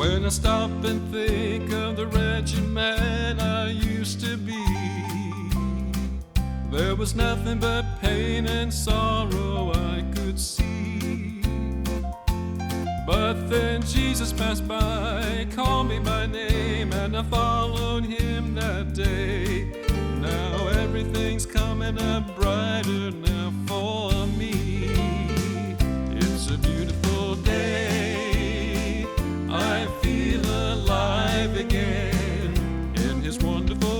When I stop and think of the wretched man I used to be, there was nothing but pain and sorrow I could see. But then Jesus passed by, called me by name, and I followed him that day. Now everything's coming up brighter now for me. It's a beautiful day, I feel alive again in his wonderful